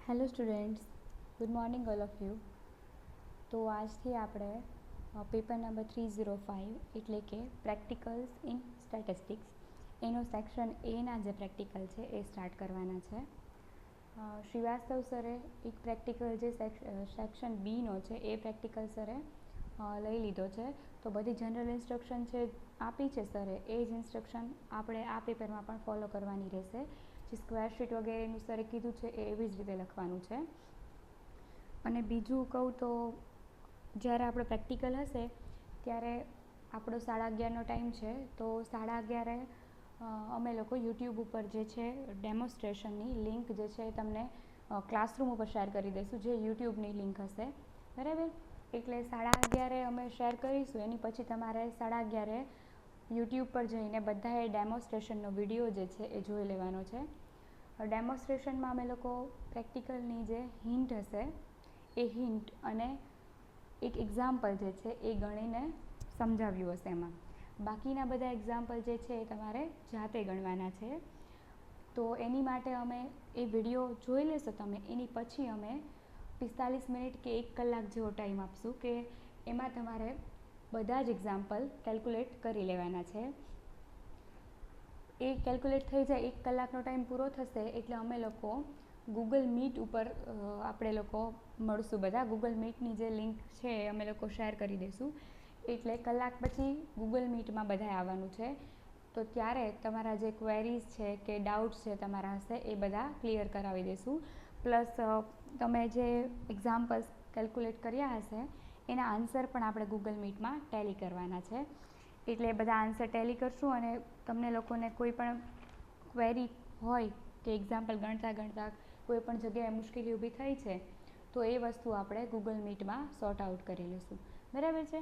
Hello students, good morning all of you. તો આજથી આપણે પેપર નંબર 305 એટલે કે પ્રેક્ટિકલ્સ ઇન સ્ટેટિસ્ટિક્સ એનો સેક્શન એના જે પ્રેક્ટિકલ છે એ સ્ટાર્ટ કરવાના છે. શ્રીવાસ્તવ સરે એક પ્રેક્ટિકલ જે સેક્શન બીનો છે એ પ્રેક્ટિકલ સરે લઈ લીધો છે. તો બધી જનરલ ઇન્સ્ટ્રક્શન છે આપી છે સરે, એ જ ઇન્સ્ટ્રક્શન આપણે આ પેપરમાં પણ ફોલો કરવાની રહેશે. જે સ્ક્વેર શીટ વગેરેનું સરે કીધું છે એ એવી જ રીતે લખવાનું છે. અને બીજું કહું તો જ્યારે આપણો પ્રેક્ટિકલ હશે ત્યારે આપણો 11:30નો ટાઈમ છે. તો 11:30 અમે લોકો યુટ્યુબ ઉપર જે છે ડેમોન્સ્ટ્રેશનની લિંક જે છે તમને ક્લાસરૂમ ઉપર શેર કરી દઈશું, જે યુટ્યુબની લિંક હશે, બરાબર. એટલે 11:30 અમે શેર કરીશું, એની પછી તમારે 11:30 યુટ્યુબ પર જઈને બધાએ ડેમોન્સ્ટ્રેશનનો વિડીયો જે છે એ જોઈ લેવાનો છે. ડેમોન્સ્ટ્રેશનમાં અમે લોકો પ્રેક્ટિકલની જે હિન્ટ હશે એ હિન્ટ અને એક એક્ઝામ્પલ જે છે એ ગણીને સમજાવ્યું હશે. એમાં બાકીના બધા એક્ઝામ્પલ જે છે એ તમારે જાતે ગણવાના છે. તો એની માટે અમે એ વિડીયો જોઈ લેશો તમે, એની પછી અમે 45 મિનિટ કે 1 કલાક જેવો ટાઈમ આપશું કે એમાં તમારે બધા જ એક્ઝામ્પલ કેલ્ક્યુલેટ કરી લેવાના છે. એ કેલ્ક્યુલેટ થઈ જાય, 1 કલાકનો ટાઈમ પૂરો થશે એટલે અમે લોકો ગૂગલ મીટ ઉપર આપણે લોકો મળશું બધા. ગૂગલ મીટની જે લિંક છે એ અમે લોકો શેર કરી દઈશું. એટલે કલાક પછી ગૂગલ મીટમાં બધાએ આવવાનું છે. તો ત્યારે તમારા જે ક્વેરીઝ છે કે ડાઉટ્સ છે તમારા હશે એ બધા ક્લિયર કરાવી દઈશું. પ્લસ તમે જે એક્ઝામ્પલ્સ કેલ્ક્યુલેટ કર્યા હશે એના આન્સર પણ આપણે ગૂગલ મીટમાં ટેલી કરવાના છે. એટલે બધા આન્સર ટેલી કરશું અને તમને લોકોને કોઈ પણ ક્વેરી હોય કે એક્ઝામ્પલ ગણતા કોઈ પણ જગ્યાએ મુશ્કેલી ઊભી થઈ છે તો એ વસ્તુ આપણે ગૂગલ મીટમાં સોર્ટ આઉટ કરી લઈશું, બરાબર છે.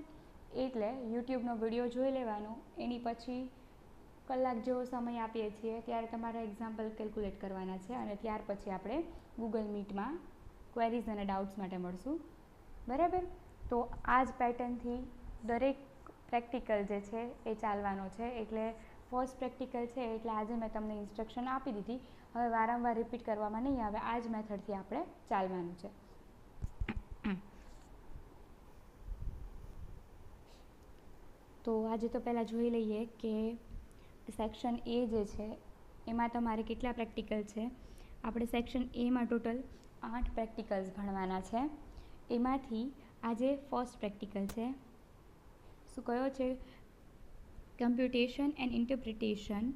એટલે યુટ્યુબનો વિડીયો જોઈ લેવાનો, એની પછી કલાક જેવો સમય આપીએ છીએ ત્યારે તમારે એક્ઝામ્પલ કેલ્ક્યુલેટ કરવાના છે અને ત્યાર પછી આપણે ગૂગલ મીટમાં ક્વેરીઝ અને ડાઉટ્સ માટે મળશું, બરાબર. તો આ જ પેટર્નથી દરેક પ્રેક્ટિકલ જે છે એ ચાલવાનો છે. એટલે ફર્સ્ટ પ્રેક્ટિકલ છે એટલે આજે મેં તમને ઇન્સ્ટ્રક્શન આપી દીધી, હવે વારંવાર રિપીટ કરવામાં નહીં આવે, આ જ મેથડથી આપણે ચાલવાનું છે. તો આજે તો પહેલાં જોઈ લઈએ કે સેક્શન એ જે છે એમાં તમારે કેટલા પ્રેક્ટિકલ છે. આપણે સેક્શન એમાં ટોટલ 8 પ્રેક્ટિકલ્સ ભણવાના છે. એમાંથી આજે ફર્સ્ટ પ્રેક્ટિકલ છે. શું કયો છે? Computation and interpretation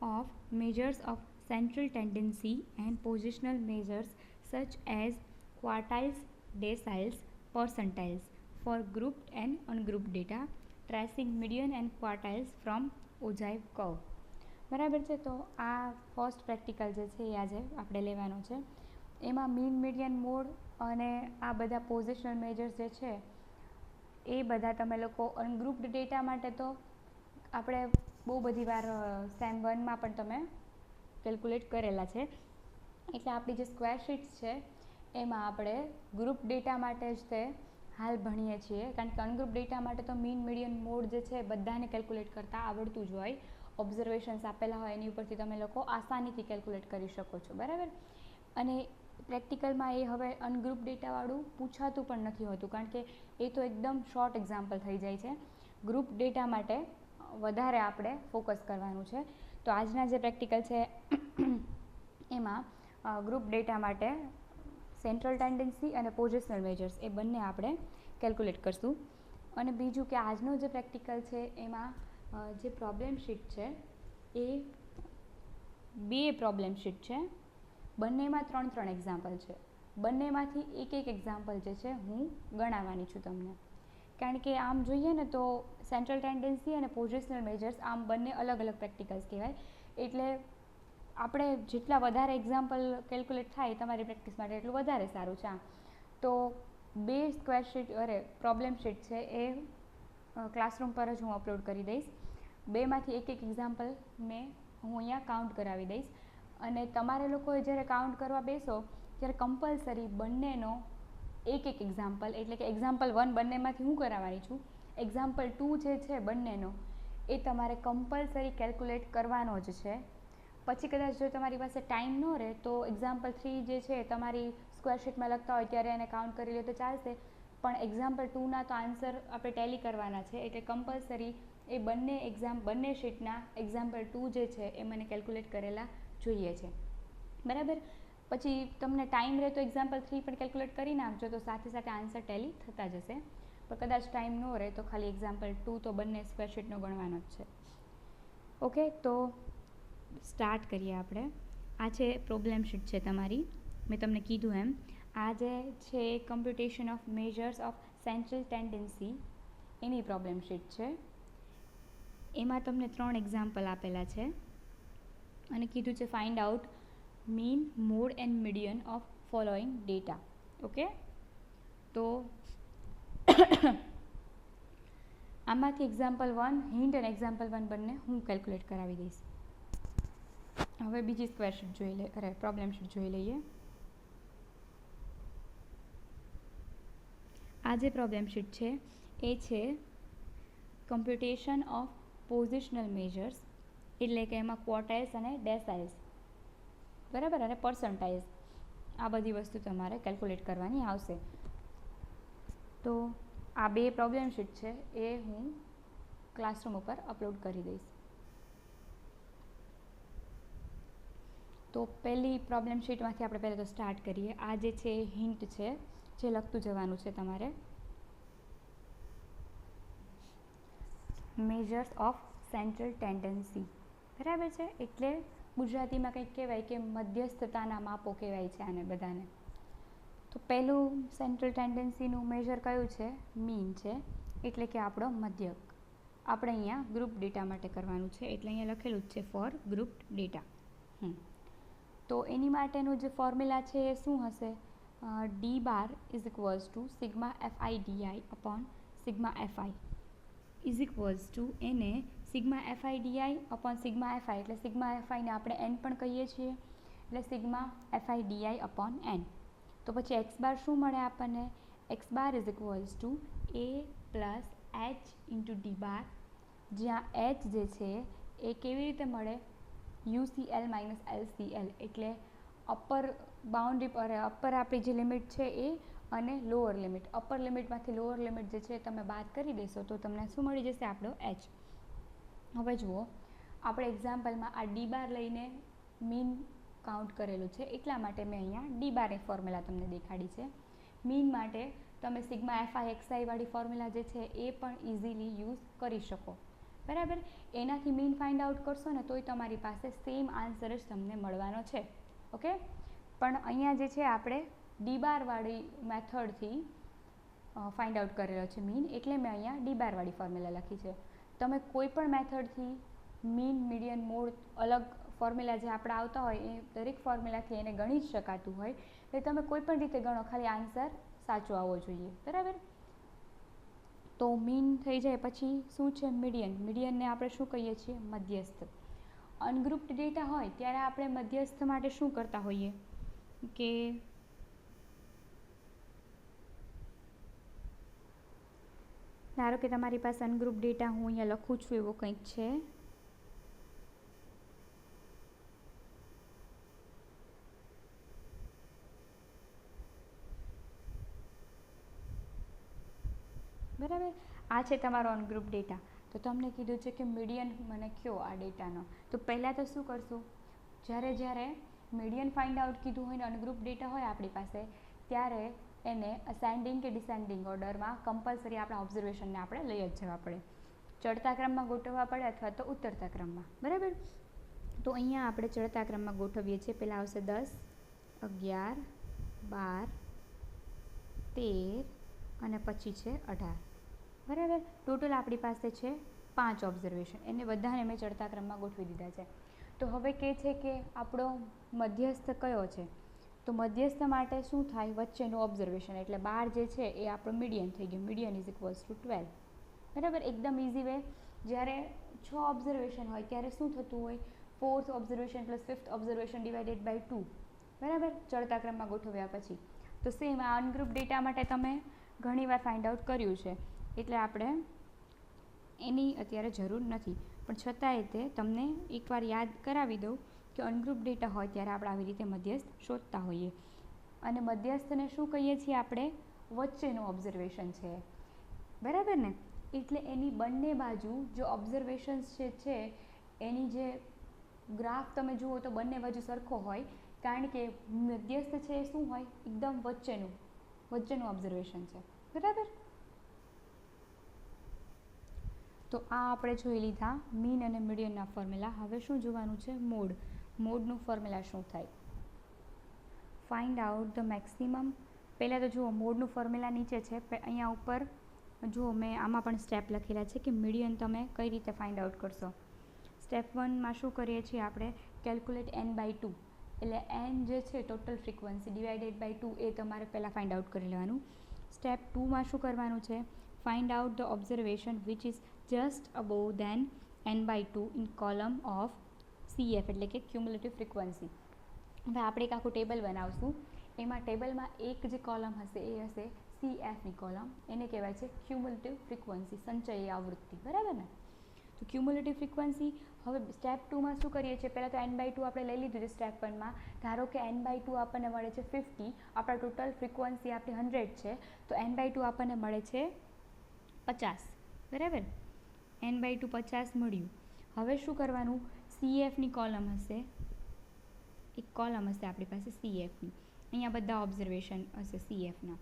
of measures of central tendency and positional measures such as quartiles, deciles, percentiles for grouped and ungrouped data, tracing median and quartiles from ogive curve, બરાબર છે. તો આ ફર્સ્ટ પ્રેક્ટિકલ જે છે એ આજે આપણે લેવાનો છે. એમાં મીન, મીડિયન, મોડ અને આ બધા પોઝિશનલ મેજર્સ જે છે એ બધા તમે લોકો અનગ્રુપ્ડ ડેટા માટે તો આપણે બહુ બધી વાર સેમ 1માં પણ તમે કેલ્ક્યુલેટ કરેલા છે. એટલે આપણી જે સ્ક્વેર શીટ્સ છે એમાં આપણે ગ્રુપ ડેટા માટે જ તે હાલ ભણીએ છીએ, કારણ કે અનગ્રુપ ડેટા માટે તો મીન, મીડિયન, મોડ જે છે બધાને કેલ્ક્યુલેટ કરતાં આવડતું જ હોય. ઓબ્ઝર્વેશન્સ આપેલા હોય એની ઉપરથી તમે લોકો આસાનીથી કેલ્ક્યુલેટ કરી શકો છો, બરાબર. અને પ્રેક્ટિકલમાં એ હવે અનગ્રુપ ડેટાવાળું પૂછાતું પણ નથી હોતું, કારણ કે એ તો એકદમ શોર્ટ એક્ઝામ્પલ થઈ જાય છે. ગ્રુપ ડેટા માટે વધારે આપણે ફોકસ કરવાનું છે. તો આજના જે પ્રેક્ટિકલ છે એમાં ગ્રુપ ડેટા માટે સેન્ટ્રલ ટેન્ડન્સી અને પોઝિશનલ મેજર્સ એ બંને આપણે કેલ્ક્યુલેટ કરશું. અને બીજું કે આજનો જે પ્રેક્ટિકલ છે એમાં જે પ્રોબ્લેમ શીટ છે એ 2 પ્રોબ્લેમ શીટ છે. બંનેમાં 3 એક્ઝામ્પલ છે. બંનેમાંથી એક એક્ઝામ્પલ જે છે હું ગણાવવાની છું તમને, કારણ કે આમ જોઈએ ને તો સેન્ટ્રલ ટેન્ડન્સી અને પોઝિશનલ મેજર્સ આમ બંને અલગ અલગ પ્રેક્ટિકલ્સ કહેવાય. એટલે આપણે જેટલા વધારે એક્ઝામ્પલ કેલ્ક્યુલેટ થાય તમારી પ્રેક્ટિસ માટે એટલું વધારે સારું છે. તો 2 સ્ક્વેર શીટ પ્રોબ્લેમ શીટ છે એ ક્લાસરૂમ પર જ હું અપલોડ કરી દઈશ. 2માંથી એક એક્ઝામ્પલ હું અહીંયા કાઉન્ટ કરાવી દઈશ. અને તમારે લોકોએ જ્યારે કાઉન્ટ કરવા બેસો ત્યારે કમ્પલસરી બંનેનો એક એક્ઝામ્પલ, એટલે કે એક્ઝામ્પલ 1 બંનેમાંથી હું કરાવવાની છું, એક્ઝામ્પલ 2 જે છે બંનેનો એ તમારે કમ્પલસરી કેલ્ક્યુલેટ કરવાનો જ છે. પછી કદાચ જો તમારી પાસે ટાઈમ ન રહે તો એક્ઝામ્પલ 3 જે છે તમારી સ્ક્વેરશીટમાં લખતા હોય ત્યારે એને કાઉન્ટ કરી લે તો ચાલશે, પણ એક્ઝામ્પલ 2ના તો આન્સર આપણે ટેલી કરવાના છે, એટલે કમ્પલસરી એ બંને શીટના એક્ઝામ્પલ 2 જે છે એ મને કેલ્ક્યુલેટ કરેલા જોઈએ છે, બરાબર. પછી તમને ટાઈમ રહે તો એક્ઝામ્પલ 3 પણ કેલ્ક્યુલેટ કરી નાખજો, તો સાથે સાથે આન્સર ટેલી થતા જશે. પણ કદાચ ટાઈમ ન રહે તો ખાલી એક્ઝામ્પલ 2 તો બંને સ્ક્વેરશીટનો ગણવાનો જ છે. ઓકે, તો સ્ટાર્ટ કરીએ આપણે. આ છે પ્રોબ્લેમ શીટ છે તમારી, મેં તમને કીધું એમ. આ જે છે computation of measures of central tendency એની પ્રોબ્લેમ શીટ છે. એમાં તમને 3 એક્ઝામ્પલ આપેલા છે અને કીધું છે find out mean, mode and median of following data. Okay, તો આમાંથી એક્ઝામ્પલ 1 હિન્ટ અને એક્ઝામ્પલ 1 બંને હું કેલ્ક્યુલેટ કરાવી દઈશ. હવે બીજી સ્ક્વેરશીટ જોઈ લે, પ્રોબ્લેમ શીટ જોઈ લઈએ. આ જે પ્રોબ્લેમ શીટ છે એ છે કમ્પ્યુટેશન ઓફ પોઝિશનલ મેજર્સ, એટલે કે એમાં ક્વોર્ટાઇલ્સ અને ડેસાઇલ્સ, બરાબર, અને પર્સન્ટાઇલ્સ, આ બધી વસ્તુ તમારે કેલ્ક્યુલેટ કરવાની આવશે. તો આ 2 પ્રોબ્લેમ શીટ છે એ હું ક્લાસરૂમ ઉપર અપલોડ કરી દઈશ. તો પહેલી પ્રોબ્લેમ શીટમાંથી આપણે પહેલાં તો સ્ટાર્ટ કરીએ. આ જે છે હિન્ટ છે જે લખતું જવાનું છે તમારે. મેજર્સ ઓફ સેન્ટ્રલ ટેન્ડન્સી, બરાબર છે, એટલે ગુજરાતીમાં કંઈક કહેવાય કે મધ્યસ્થતાના માપો કહેવાય છે આને બધાને. તો પહેલું સેન્ટ્રલ ટેન્ડન્સીનું મેજર કયું છે? મીન છે, એટલે કે આપણો મધ્યક. આપણે અહીંયા ગ્રુપ ડેટા માટે કરવાનું છે, એટલે અહીંયા લખેલું જ છે ફોર ગ્રુપ ડેટા. તો એની માટેનું જે ફોર્મ્યુલા છે એ શું હશે? D bar is equals to sigma FI DI upon sigma FI is equals to એને sigma FI DI upon sigma FI, એટલે સિગ્મા એફઆઈને આપણે એન પણ કહીએ છીએ, એટલે sigma FI DI upon N. તો પછી એક્સ બાર શું મળે આપણને? X bar is equals to A plus H into D bar, જ્યાં એચ જે છે એ કેવી રીતે મળે? UCL માઇનસ LCL, એટલે અપર બાઉન્ડ્રી પર અપર આપણી જે લિમિટ છે એ અને લોઅર લિમિટ. અપર લિમિટમાંથી લોઅર લિમિટ જે છે તમે બાદ કરી દેશો તો તમને શું મળી જશે? આપણો એચ. હવે જુઓ, આપણે એક્ઝામ્પલમાં આ ડી બાર લઈને મીન કાઉન્ટ કરેલું છે, એટલા માટે મેં અહીંયા ડી બારની ફોર્મ્યુલા તમને દેખાડી છે. મીન માટે તમે સિગ્મા એફઆઈ એક્સઆઈ વાળી ફોર્મ્યુલા જે છે એ પણ ઇઝીલી યુઝ કરી શકો, બરાબર. એનાથી મીન ફાઇન્ડ આઉટ કરશો ને તોય તમારી પાસે સેમ આન્સર જ તમને મળવાનો છે. ઓકે, પણ અહીંયા જે છે આપણે ડી બારવાળી મેથડથી ફાઇન્ડ આઉટ કરેલો છે મીન, એટલે મેં અહીંયા ડી બારવાળી ફોર્મ્યુલા લખી છે. તમે કોઈ પણ મેથડથી મીન, મીડિયન, મોડ અલગ ફોર્મ્યુલા જે આપણા આવતા હોય એ દરેક ફોર્મ્યુલાથી એને ગણી જ શકાતું હોય, એટલે તમે કોઈ પણ રીતે ગણો, ખાલી આન્સર સાચો આવવો જોઈએ, બરાબર. તો મીન થઈ જાય પછી શું છે? મીડિયન. મીડિયનને આપણે શું કહીએ છીએ? મધ્યસ્થ. અનગ્રુપ્ડ ડેટા હોય ત્યારે આપણે મધ્યસ્થ માટે શું કરતા હોઈએ કે ધારો કે તમારી પાસે અનગ્રુપ ડેટા હું અહીંયા લખું છું એવો કંઈક છે, બરાબર. આ છે તમારો અનગ્રુપ ડેટા. તો તમને કીધું છે કે મીડિયન મને કયો આ ડેટાનો. તો પહેલાં તો શું કરશું? જ્યારે મીડિયન ફાઇન્ડ આઉટ કીધું હોય ને અનગ્રુપ ડેટા હોય આપણી પાસે, ત્યારે એને અસેન્ડિંગ કે ડિસેન્ડિંગ ઓર્ડરમાં કમ્પલસરી આપણા ઓબ્ઝર્વેશનને આપણે લઈ જ જવા પડે. ચડતા ક્રમમાં ગોઠવવા પડે અથવા તો ઉતરતા ક્રમમાં, બરાબર. તો અહીંયા આપણે ચડતા ક્રમમાં ગોઠવીએ છીએ. પહેલાં આવશે 10, 11, 12, 13 અને પછી છે 18, બરાબર. ટોટલ આપણી પાસે છે 5 ઓબ્ઝર્વેશન. એને બધાને મેં ચડતા ક્રમમાં ગોઠવી દીધા છે. તો હવે કહે છે કે આપણો મધ્યસ્થ કયો છે? તો મધ્યસ્થ માટે શું થાય? વચ્ચેનું ઓબ્ઝર્વેશન, એટલે 12 જે છે એ આપણો મીડિયન થઈ ગયો. મીડિયન ઇઝ ઇક્વલ્સ ટુ 12, બરાબર. એકદમ ઇઝી વે. જ્યારે 6 ઓબ્ઝર્વેશન હોય ત્યારે શું થતું હોય? 4th observation plus 5th observation divided by 2, બરાબર, ચડતા ક્રમમાં ગોઠવ્યા પછી. તો સેમ આ અનગ્રુપ ડેટા માટે તમે ઘણીવાર ફાઇન્ડ આઉટ કર્યું છે, એટલે આપણે એની અત્યારે જરૂર નથી, પણ છતાંય તે તમને એકવાર યાદ કરાવી દઉં કે અનગ્રુપ ડેટા હોય ત્યારે આપણે આવી રીતે મધ્યસ્થ શોધતા હોઈએ. અને મધ્યસ્થને શું કહીએ છીએ આપણે? વચ્ચેનું ઓબ્ઝર્વેશન છે, બરાબર ને? એટલે એની બંને બાજુ જો ઓબ્ઝર્વેશન્સ છે એની જે ગ્રાફ તમે જુઓ તો બંને બાજુ સરખો હોય, કારણ કે મધ્યસ્થ છે એ શું હોય? એકદમ વચ્ચેનું ઓબ્ઝર્વેશન છે, બરાબર? તો આ આપણે જોઈ લીધા મીન અને મીડિયનના ફોર્મ્યુલા. હવે શું જોવાનું છે? મોડનું ફોર્મ્યુલા શું થાય? Find out the maximum. પહેલાં તો જુઓ મોડનું ફોર્મ્યુલા નીચે છે, અહીંયા ઉપર જુઓ મેં આમાં પણ સ્ટેપ લખેલા છે કે મીડિયન તમે કઈ રીતે ફાઇન્ડ આઉટ કરશો. સ્ટેપ 1માં શું કરીએ છીએ આપણે? કેલ્ક્યુલેટ n/2, એટલે n જે છે ટોટલ ફ્રીક્વન્સી ડિવાઇડેડ બાય 2 એ તમારે પહેલાં ફાઇન્ડ આઉટ કરી લેવાનું. સ્ટેપ 2માં શું કરવાનું છે? Find out the observation which is just above than n/2 in column of CF, એટલે કે ક્યુમ્યુલેટિવ ફ્રીક્વન્સી. હવે આપણે એક આખું ટેબલ બનાવશું. એમાં ટેબલમાં એક જે કોલમ હશે એ હશે CFની કોલમ. એને કહેવાય છે ક્યુમ્યુલેટિવ ફ્રીક્વન્સી, સંચયી આવૃત્તિ, બરાબર ને? તો ક્યુમ્યુલેટિવ ફ્રીક્વન્સી. હવે સ્ટેપ 2માં શું કરીએ છીએ? પહેલાં તો n/2 આપણે લઈ લીધું છે સ્ટેપ 1માં. ધારો કે n/2 આપણને મળે છે 50, આપણા ટોટલ ફ્રીક્વન્સી આપણી 100 છે, તો n/2 આપણને મળે છે 50, બરાબર? n/2 50 મળ્યું. હવે શું કરવાનું? CFની કોલમ હશે, એક કોલમ હશે આપણી પાસે CFની. અહીંયા બધા ઓબ્ઝર્વેશન હશે CFના.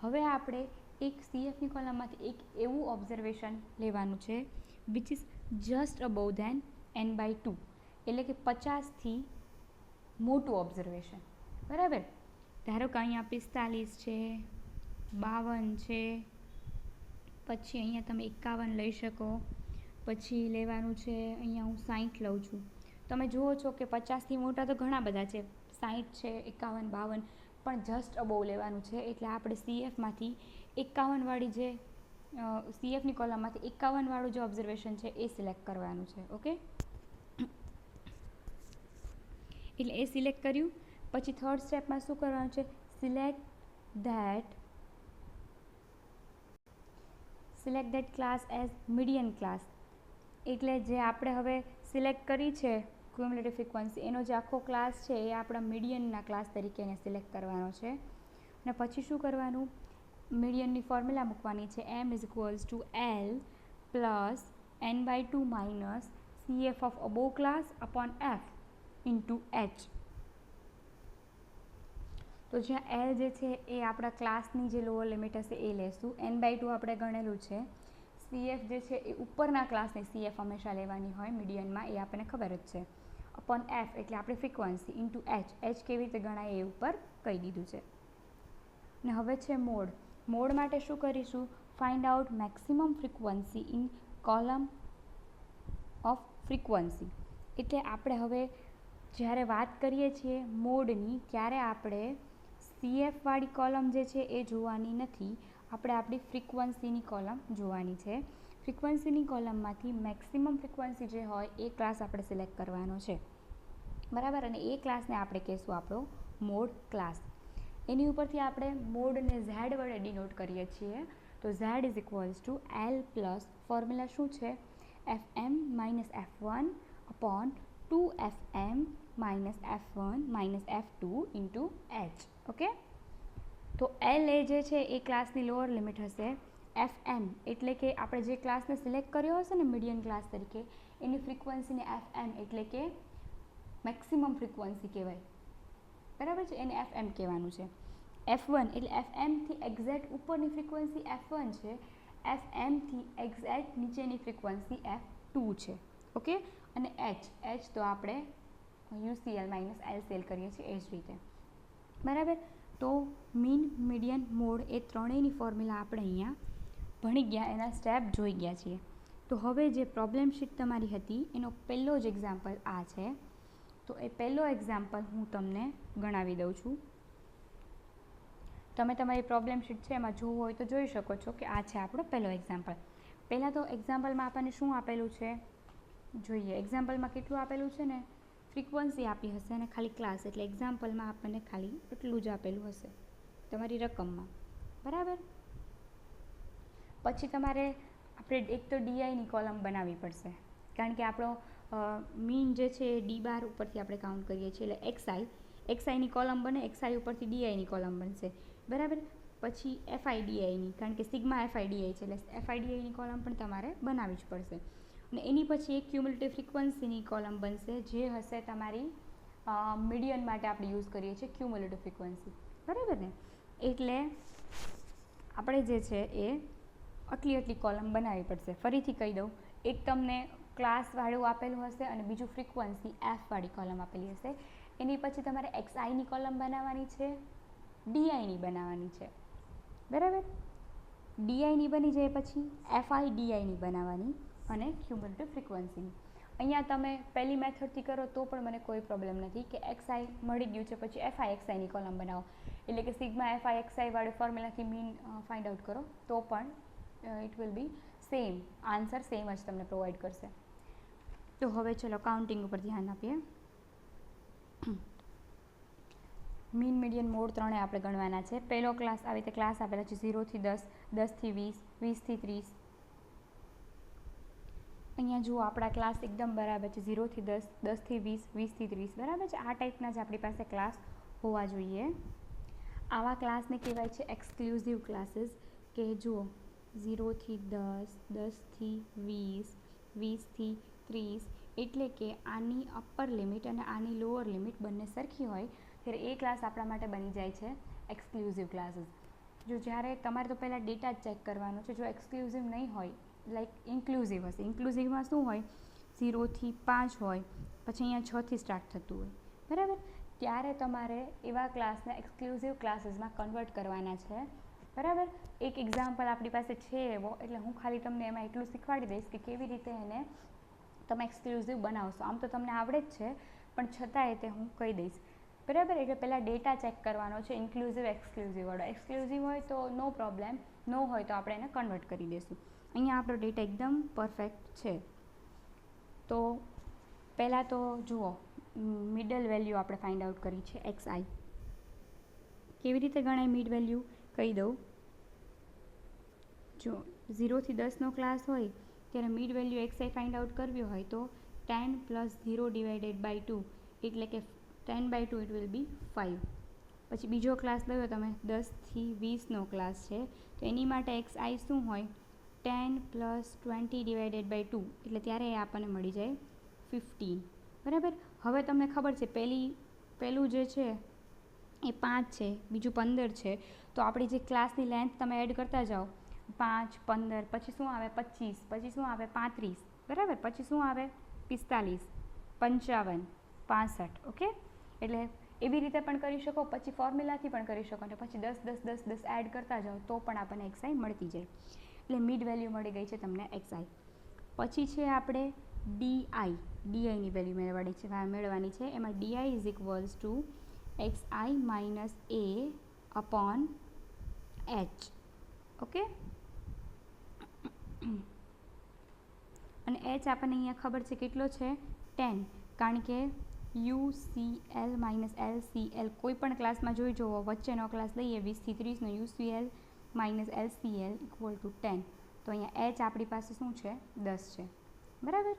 હવે આપણે એક CFની કોલમમાંથી એક એવું ઓબ્ઝર્વેશન લેવાનું છે which is just above than n/2, એટલે કે 50થી મોટું ઓબ્ઝર્વેશન, બરાબર? ધારો કે અહીંયા 45 છે, 52 છે, પછી અહીંયા તમે 51 લઈ શકો, પછી લેવાનું છે અહીંયા હું 60 લઉં છું. તમે જુઓ છો કે 50થી મોટા તો ઘણા બધા છે, 60 છે, 51, 52, પણ જસ્ટ અબોવ લેવાનું છે. એટલે આપણે CFમાંથી 51 વાળી જે CFની કોલમમાંથી 51 વાળું જે ઓબ્ઝર્વેશન છે એ સિલેક્ટ કરવાનું છે. ઓકે, એટલે એ સિલેક્ટ કર્યું. પછી થર્ડ સ્ટેપમાં શું કરવાનું છે? Select that class as median class. એટલે જે આપણે હવે સિલેક્ટ કરી છે ક્યુમ્યુલેટિવ ફ્રીક્વન્સી, એનો જે આખો ક્લાસ છે એ આપણા મીડિયનના ક્લાસ તરીકે એને સિલેક્ટ કરવાનો છે. અને પછી શું કરવાનું? મીડિયનની ફોર્મ્યુલા મૂકવાની છે. m = L plus n/2 minus CF of above class upon F into H. તો જ્યાં L જે છે એ આપણા ક્લાસની જે લોઅર લિમિટ હશે એ લેશું. n/2 આપણે ગણેલું છે. CF જે છે એ ઉપરના ક્લાસની CF હંમેશા લેવાની હોય મીડિયનમાં, એ આપણને ખબર જ છે. અપોન F એટલે આપણી ફ્રીક્વન્સી ઇન્ટુ H કેવી રીતે ગણાય એ ઉપર કહી દીધું છે. ને હવે છે મોડ માટે શું કરીશું? Find out maximum frequency in column off frequency. એટલે આપણે હવે જ્યારે વાત કરીએ છીએ મોડની, ત્યારે આપણે CF વાળી કોલમ જે છે એ જોવાની નથી, આપણે આપણી ફ્રીક્વન્સીની કોલમ જોવાની છે. ફ્રીક્વન્સીની કોલમમાંથી મેક્સિમમ ફ્રીક્વન્સી જે હોય એ ક્લાસ આપણે સિલેક્ટ કરવાનો છે, બરાબર? અને એ ક્લાસને આપણે કહીશું આપણો મોડ ક્લાસ. એની ઉપરથી આપણે મોડને Z વડે ડિનોટ કરીએ છીએ. તો Z = L પ્લસ ફોર્મ્યુલા શું છે? Fm minus F1 upon 2Fm minus F1 minus F2 into H. Okay, તો L એ જે છે એ ક્લાસની લોઅર લિમિટ હશે. Fm એટલે કે આપણે જે ક્લાસને સિલેક્ટ કર્યો હશે ને મીડિયન ક્લાસ તરીકે, એની ફ્રીક્વન્સીને Fm એટલે કે મેક્સિમમ ફ્રીક્વન્સી કહેવાય, બરાબર છે? એને Fm કહેવાનું છે. F1 એટલે Fmથી એક્ઝેક્ટ ઉપરની ફ્રીક્વન્સી F1 છે, Fmથી એક્ઝેક્ટ નીચેની ફ્રીક્વન્સી F2 છે. ઓકે, અને H તો આપણે UCL માઇનસ LCL કરીએ છીએ એ જ રીતે, બરાબર? તો મીન, મીડિયન, મોડ એ ત્રણેયની ફોર્મ્યુલા આપણે અહીંયા ભણી ગયા, એના સ્ટેપ જોઈ ગયા છીએ. તો હવે જે પ્રોબ્લેમ શીટ તમારી હતી એનો પહેલો જ એક્ઝામ્પલ આ છે. તો એ પહેલો એક્ઝામ્પલ હું તમને ગણાવી દઉં છું. તમે તમારી પ્રોબ્લેમ શીટ છે એમાં જોવું હોય તો જોઈ શકો છો કે આ છે આપણો પહેલો એક્ઝામ્પલ. પહેલાં તો એક્ઝામ્પલમાં આપણને શું આપેલું છે જોઈએ. એક્ઝામ્પલમાં કેટલું આપેલું છે ને? ફ્રીક્વન્સી આપી હશે અને ખાલી ક્લાસ, એટલે એક્ઝામ્પલમાં આપણને ખાલી એટલું જ આપેલું હશે તમારી રકમમાં, બરાબર? પછી તમારે આપણે એક તો DIની કોલમ બનાવવી પડશે, કારણ કે આપણો મીન જે છે એ ડી બાર ઉપરથી આપણે કાઉન્ટ કરીએ છીએ, એટલે એક્સઆઈની કોલમ બને, એક્સઆઈ ઉપરથી ડીઆઈની કોલમ બનશે, બરાબર. પછી એફઆઈડીઆઈની, કારણ કે સિગ્મા એફઆઈડીઆઈ છે, એટલે એફઆઈડીઆઈની કોલમ પણ તમારે બનાવવી જ પડશે. અને એની પછી એક ક્યુમ્યુલેટિવ ફ્રીક્વન્સીની કોલમ બનશે, જે હશે તમારી મીડિયન માટે આપણે યુઝ કરીએ છીએ ક્યુમ્યુલેટિવ ફ્રીક્વન્સી, બરાબર ને. એટલે આપણે જે છે એ આટલી કોલમ બનાવવી પડશે. ફરીથી કહી દઉં, એક તમને ક્લાસવાળું આપેલું હશે અને બીજું ફ્રીક્વન્સી એફવાળી કોલમ આપેલી હશે. એની પછી તમારે એક્સઆઈની કોલમ બનાવવાની છે, ડીઆઈની બનાવવાની છે, બરાબર. ડીઆઈની બની જાય પછી એફઆઈડીઆઈની બનાવવાની અને ક્યુમ્યુલેટિવ ફ્રીક્વન્સીની. અહીંયા તમે પહેલી મેથડથી કરો તો પણ મને કોઈ પ્રોબ્લેમ નથી કે એક્સઆઈ મળી ગયું છે પછી એફઆઈ એક્સઆઈની કોલમ બનાવો, એટલે કે સિગ્મા એફઆઈ એક્સઆઈ વાળું ફોર્મ્યુલાથી મીન ફાઇન્ડ આઉટ કરો તો પણ it will be same, answer same જ તમને પ્રોવાઈડ કરશે. તો હવે ચલો કાઉન્ટિંગ ઉપર ધ્યાન આપીએ. મીન મીડિયન મોડ ત્રણે આપણે ગણવાના છે. પહેલો ક્લાસ આવી રીતે ક્લાસ આપેલા છે 0 થી 10, 10 થી 20, 20 થી 30. અહીંયા જુઓ આપણા ક્લાસ એકદમ બરાબર છે, 0 થી 10, 10 થી 20, 20 થી 30, બરાબર છે. આ ટાઈપના જ આપણી પાસે ક્લાસ હોવા જોઈએ. આવા ક્લાસને કહેવાય છે એક્સક્લુઝિવ ક્લાસીસ, કે જુઓ 0 થી 10, 10 થી 20, 20 થી 30, એટલે કે આની અપર લિમિટ અને આની લોઅર લિમિટ બંને સરખી હોય ત્યારે એ ક્લાસ આપણા માટે બની જાય છે એક્સક્લુઝિવ ક્લાસીસ. જો જ્યારે તમારે તો પહેલાં ડેટા જ ચેક કરવાનો છે. જો એક્સક્લુઝિવ નહીં હોય, લાઈક ઇન્ક્લુઝિવ હશે, ઇન્ક્લુઝિવમાં શું હોય 0 થી 5 હોય, પછી અહીંયા 6 થી સ્ટાર્ટ થતું હોય, બરાબર. ત્યારે તમારે એવા ક્લાસને એક્સક્લુઝિવ ક્લાસીસમાં કન્વર્ટ કરવાના છે, બરાબર. એક એક્ઝામ્પલ આપણી પાસે છે એવો, એટલે હું ખાલી તમને એમાં એટલું શીખવાડી દઈશ કે કેવી રીતે એને તમે એક્સક્લુઝિવ બનાવશો. આમ તો તમને આવડે જ છે, પણ છતાંય તે હું કહી દઈશ, બરાબર. એટલે પહેલાં ડેટા ચેક કરવાનો છે, ઇન્ક્લુઝિવ એક્સક્લુઝિવ વાળો. એક્સક્લુઝિવ હોય તો નો પ્રોબ્લેમ, નો હોય તો આપણે એને કન્વર્ટ કરી દઈશું. અહીંયા આપણો ડેટા એકદમ પરફેક્ટ છે. તો પહેલાં તો જુઓ, મિડલ વેલ્યુ આપણે ફાઇન્ડ આઉટ કરી છે એક્સઆઈ. કેવી રીતે ગણાય મિડ વેલ્યુ કહી દઉં. જો 0 થી 10નો ક્લાસ હોય ત્યારે mid value XI find out કરવી હોય તો 10 + 0 / 2, એટલે કે 10/2 ઇટ વિલ બી 5. પછી બીજો ક્લાસ લયો તમે, 10 થી 20નો ક્લાસ છે, તો એની માટે એક્સઆઈ શું હોય 10 + 20 / 2, એટલે ત્યારે આપણને મળી જાય 15, બરાબર. હવે તમને ખબર છે પહેલું જે છે એ 5 છે, બીજું 15 છે, તો આપણી જે ક્લાસની લેન્થ તમે એડ કરતા જાઓ, 5, 15, પછી શું આવે 25, પછી શું આવે 35, બરાબર. પછી શું આવે 45, 55, 65, ઓકે. એટલે એવી રીતે પણ કરી શકો, પછી ફોર્મ્યુલાથી પણ કરી શકો, અને પછી 10, 10, 10, 10 એડ કરતા જાઓ તો પણ આપણને એક્સઆઈ મળતી જાય. એટલે મિડ વેલ્યુ મળી ગઈ છે તમને એક્સઆઈ. પછી છે આપણે ડીઆઈની વેલ્યુ મેળવવાની છે. એમાં D I is equals to X I minus A upon H, okay. અને એચ આપણને અહીંયા ખબર છે કેટલો છે 10, કારણ કે UCL - LCL કોઈ પણ ક્લાસમાં જોઈ જુઓ, વચ્ચેનો ક્લાસ લઈએ 20 થી 30નો, UCL - LCL = 10. તો અહીંયા એચ આપણી પાસે શું છે 10 છે, બરાબર.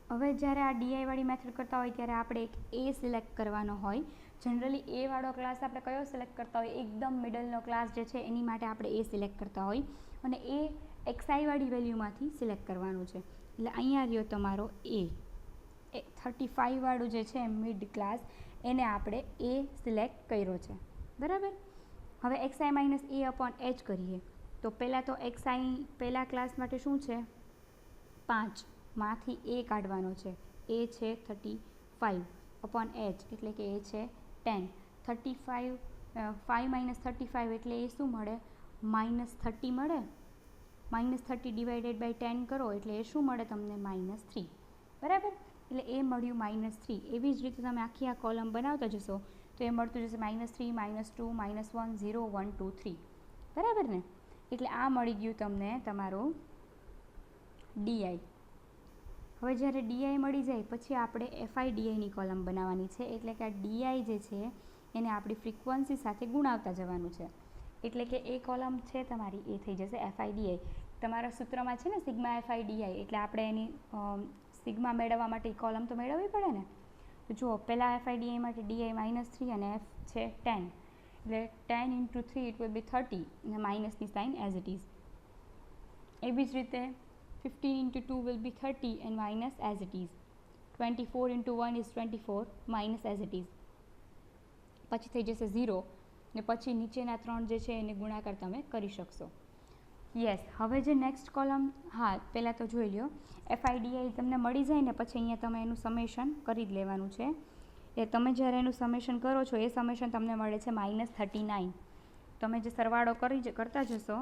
હવે જ્યારે આ ડીઆઈવાળી મેથડ કરતા હોય ત્યારે આપણે એક એ સિલેક્ટ કરવાનો હોય. જનરલી એ વાળો ક્લાસ આપણે કયો સિલેક્ટ કરતા હોય, એકદમ મિડલનો ક્લાસ જે છે એની માટે આપણે એ સિલેક્ટ કરતા હોય, અને એ એક્સઆઈવાળી વેલ્યુમાંથી સિલેક્ટ કરવાનું છે. એટલે અહીંયા રહ્યો તમારો એ 35 વાળું જે છે મિડ ક્લાસ, એને આપણે એ સિલેક્ટ કર્યો છે, બરાબર. હવે એક્સઆઈ - એ અપોન એચ કરીએ તો પહેલાં તો એક્સઆઈ પહેલા ક્લાસ માટે શું છે 5, માંથી એ કાઢવાનો છે, એ છે 35 અપોન એચ, એટલે કે એ છે 10. 35 5 - 35 એટલે એ શું મળે -30 મળે. -30 / 10 કરો એટલે એ શું મળે તમને -3, બરાબર. એટલે એ મળ્યું -3. એવી જ રીતે તમે આખી આ કોલમ બનાવતા જશો તો એ મળતું જશે -3, -2, -1, 0, 1, 2, 3, બરાબર ને. એટલે આ મળી ગયું તમને તમારું ડીઆઈ. હવે જ્યારે ડીઆઈ મળી જાય પછી આપણે એફઆઈડીઆઈની કોલમ બનાવવાની છે, એટલે કે આ ડીઆઈ જે છે એને આપણી ફ્રીક્વન્સી સાથે ગુણાવતા જવાનું છે. એટલે કે એ કોલમ છે તમારી એ થઈ જશે FIDI. તમારા સૂત્રમાં છે ને સિગ્મા FIDI, એટલે આપણે એની સિગ્મા મેળવવા માટે એ કોલમ તો મેળવવી પડે ને. તો જુઓ, પહેલાં FIDI માટે DI -3 અને F છે 10, એટલે 10 × 3 ઇટ વિલ બી 30 અને માઇનસની સાઇન એઝ ઇટ ઇઝ. એવી જ રીતે 15 × 2 will be 30 and minus as it is. 24 × 1 is 24 minus as it is. પછી થઈ જશે 0 ને પછી નીચેના 3 જે છે એને ગુણાકાર તમે કરી શકશો. યસ, હવે જે નેક્સ્ટ કોલમ, હા પહેલાં તો જોઈ લો, FIDI તમને મળી જાય ને પછી અહીંયા તમે એનું સમેશન કરી જ લેવાનું છે. એ તમે જ્યારે એનું સમેશન કરો છો એ સમેશન તમને મળે છે -39. તમે જે સરવાળો કરતા જશો,